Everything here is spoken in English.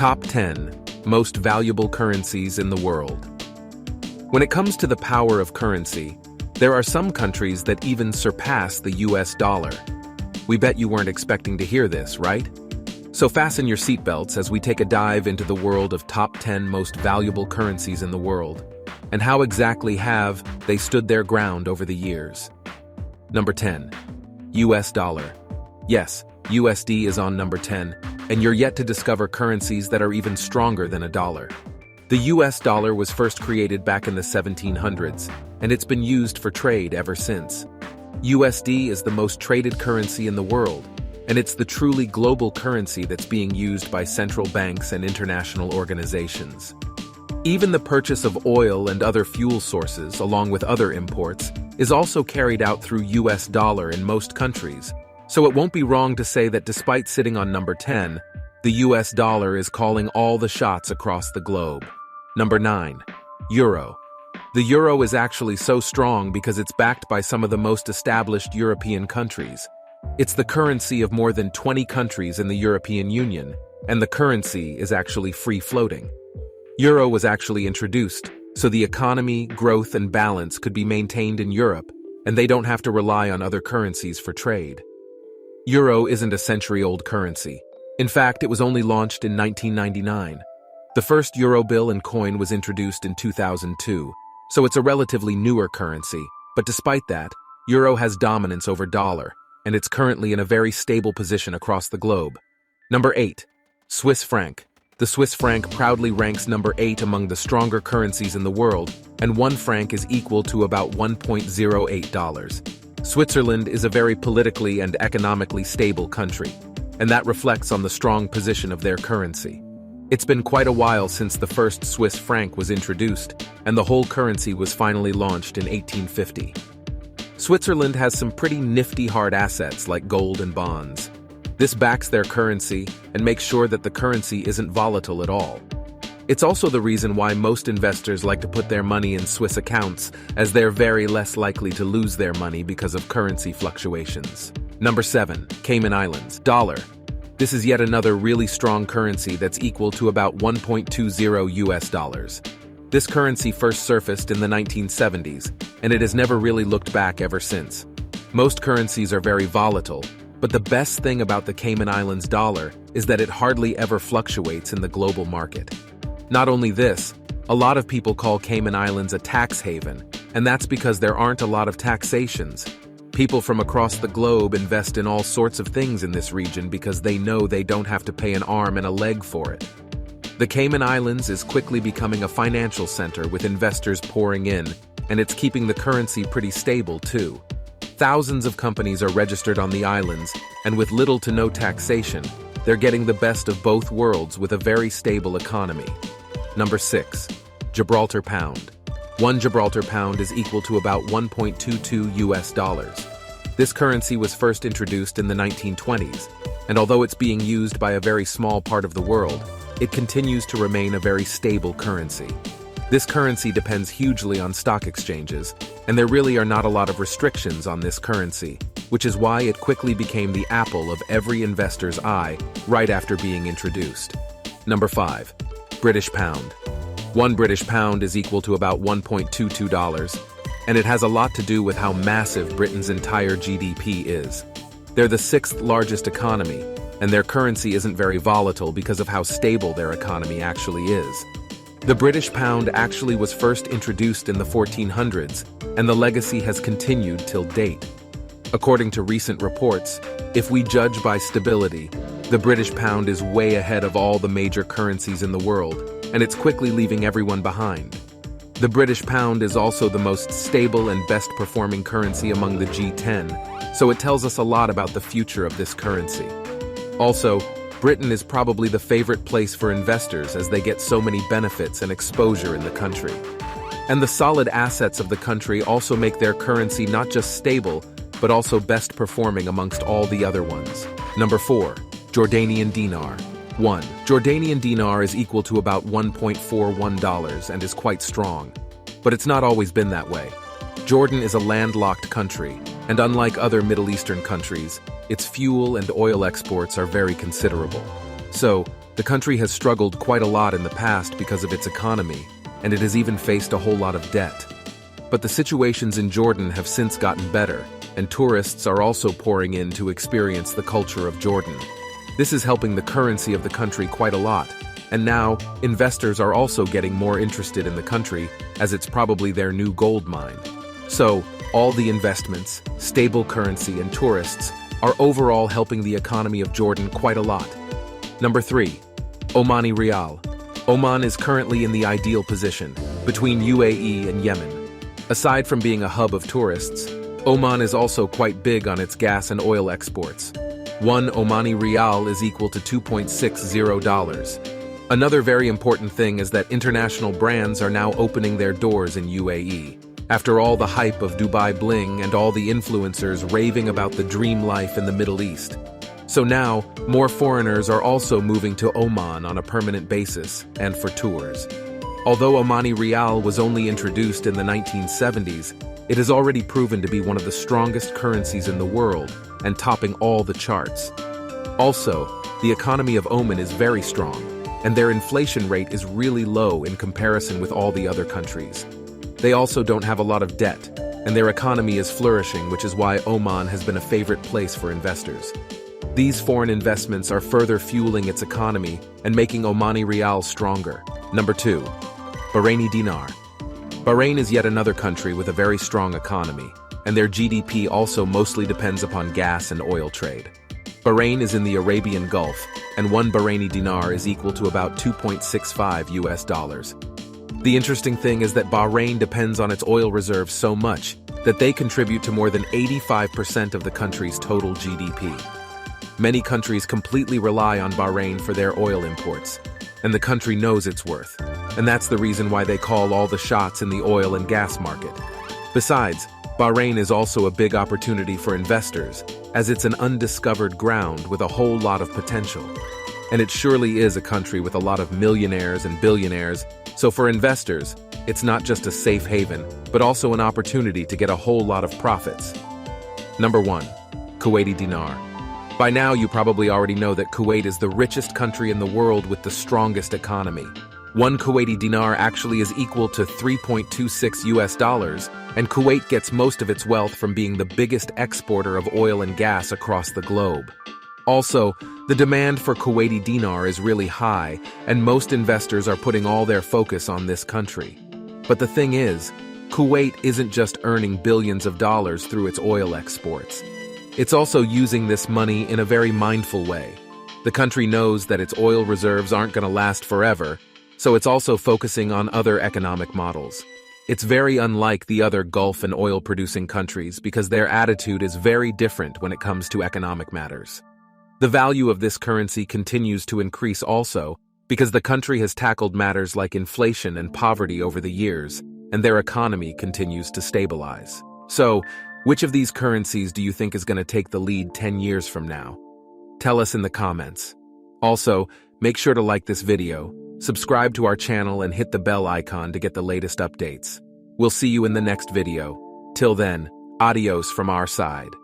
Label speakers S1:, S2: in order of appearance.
S1: Top 10 Most Valuable Currencies in the World. When it comes to the power of currency, there are some countries that even surpass the US dollar. We bet you weren't expecting to hear this, right? So fasten your seatbelts as we take a dive into the world of top 10 most valuable currencies in the world, and how exactly have they stood their ground over the years. Number 10. US dollar. Yes, USD is on number 10, and you're yet to discover currencies that are even stronger than a dollar. The US dollar was first created back in the 1700s, and it's been used for trade ever since. USD is the most traded currency in the world, and it's the truly global currency that's being used by central banks and international organizations. Even the purchase of oil and other fuel sources, along with other imports, is also carried out through US dollar in most countries, so it won't be wrong to say that despite sitting on number 10, the US dollar is calling all the shots across the globe. Number 9. Euro. The euro is actually so strong because it's backed by some of the most established European countries. It's the currency of more than 20 countries in the European Union, and the currency is actually free-floating. Euro was actually introduced so the economy, growth, and balance could be maintained in Europe, and they don't have to rely on other currencies for trade. Euro isn't a century-old currency. In fact, it was only launched in 1999. The first euro bill and coin was introduced in 2002, so it's a relatively newer currency, but despite that, euro has dominance over dollar, and it's currently in a very stable position across the globe. Number 8. Swiss franc. The Swiss franc proudly ranks number 8 among the stronger currencies in the world, and 1 franc is equal to about $1.08. Switzerland is a very politically and economically stable country, and that reflects on the strong position of their currency. It's been quite a while since the first Swiss franc was introduced, and the whole currency was finally launched in 1850. Switzerland has some pretty nifty hard assets like gold and bonds. This backs their currency and makes sure that the currency isn't volatile at all. It's also the reason why most investors like to put their money in Swiss accounts, as they're very less likely to lose their money because of currency fluctuations. Number 7. Cayman Islands. Dollar. This is yet another really strong currency that's equal to about $1.20 US dollars. This currency first surfaced in the 1970s, and it has never really looked back ever since. Most currencies are very volatile, but the best thing about the Cayman Islands dollar is that it hardly ever fluctuates in the global market. Not only this, a lot of people call Cayman Islands a tax haven, and that's because there aren't a lot of taxations. People from across the globe invest in all sorts of things in this region because they know they don't have to pay an arm and a leg for it. The Cayman Islands is quickly becoming a financial center with investors pouring in, and it's keeping the currency pretty stable too. Thousands of companies are registered on the islands, and with little to no taxation, they're getting the best of both worlds with a very stable economy. Number 6. Gibraltar pound. 1 Gibraltar pound is equal to about $1.22 US dollars. This currency was first introduced in the 1920s, and although it's being used by a very small part of the world, it continues to remain a very stable currency. This currency depends hugely on stock exchanges, and there really are not a lot of restrictions on this currency, which is why it quickly became the apple of every investor's eye right after being introduced. Number 5. British pound. 1 British pound is equal to about $1.22, and it has a lot to do with how massive Britain's entire GDP is. They're the 6th largest economy, and their currency isn't very volatile because of how stable their economy actually is. The British pound actually was first introduced in the 1400s, and the legacy has continued till date. According to recent reports, if we judge by stability, the British pound is way ahead of all the major currencies in the world, and it's quickly leaving everyone behind. The British pound is also the most stable and best-performing currency among the G10, so it tells us a lot about the future of this currency. Also, Britain is probably the favorite place for investors as they get so many benefits and exposure in the country. And the solid assets of the country also make their currency not just stable, but also best performing amongst all the other ones. Number 4. Jordanian dinar. 1. Jordanian dinar is equal to about $1.41 and is quite strong. But it's not always been that way. Jordan is a landlocked country, and unlike other Middle Eastern countries, its fuel and oil exports are very considerable. So, The country has struggled quite a lot in the past because of its economy, and it has even faced a whole lot of debt. But the situations in Jordan have since gotten better, and tourists are also pouring in to experience the culture of Jordan. This is helping the currency of the country quite a lot, and now investors are also getting more interested in the country as it's probably their new gold mine. So, all the investments, stable currency, and tourists are overall helping the economy of Jordan quite a lot. Number 3. Omani rial. Oman is currently in the ideal position, between UAE and Yemen. Aside from being a hub of tourists, Oman is also quite big on its gas and oil exports. One Omani rial is equal to $2.60. Another very important thing is that international brands are now opening their doors in UAE. After all the hype of Dubai Bling and all the influencers raving about the dream life in the Middle East. So now, more foreigners are also moving to Oman on a permanent basis and for tours. Although Omani rial was only introduced in the 1970s, it has already proven to be one of the strongest currencies in the world and topping all the charts. Also, the economy of Oman is very strong, and their inflation rate is really low in comparison with all the other countries. They also don't have a lot of debt, and their economy is flourishing, which is why Oman has been a favorite place for investors. These foreign investments are further fueling its economy and making Omani rial stronger. Number 2. Bahraini dinar. Bahrain is yet another country with a very strong economy, and their GDP also mostly depends upon gas and oil trade. Bahrain is in the Arabian Gulf, and one Bahraini dinar is equal to about $2.65. The interesting thing is that Bahrain depends on its oil reserves so much that they contribute to more than 85% of the country's total GDP. Many countries completely rely on Bahrain for their oil imports, and the country knows its worth, and that's the reason why they call all the shots in the oil and gas market. Besides, Bahrain is also a big opportunity for investors, as it's an undiscovered ground with a whole lot of potential. And it surely is a country with a lot of millionaires and billionaires, so for investors, it's not just a safe haven, but also an opportunity to get a whole lot of profits. Number 1. Kuwaiti dinar. By now, you probably already know that Kuwait is the richest country in the world with the strongest economy. One Kuwaiti dinar actually is equal to $3.26, and Kuwait gets most of its wealth from being the biggest exporter of oil and gas across the globe. Also, the demand for Kuwaiti dinar is really high, and most investors are putting all their focus on this country. But the thing is, Kuwait isn't just earning billions of dollars through its oil exports. It's also using this money in a very mindful way. The country knows that its oil reserves aren't going to last forever, so it's also focusing on other economic models. It's very unlike the other Gulf and oil-producing countries because their attitude is very different when it comes to economic matters. The value of this currency continues to increase also because the country has tackled matters like inflation and poverty over the years, and their economy continues to stabilize. So, which of these currencies do you think is going to take the lead 10 years from now? Tell us in the comments. Also, make sure to like this video, subscribe to our channel, and hit the bell icon to get the latest updates. We'll see you in the next video. Till then, adios from our side.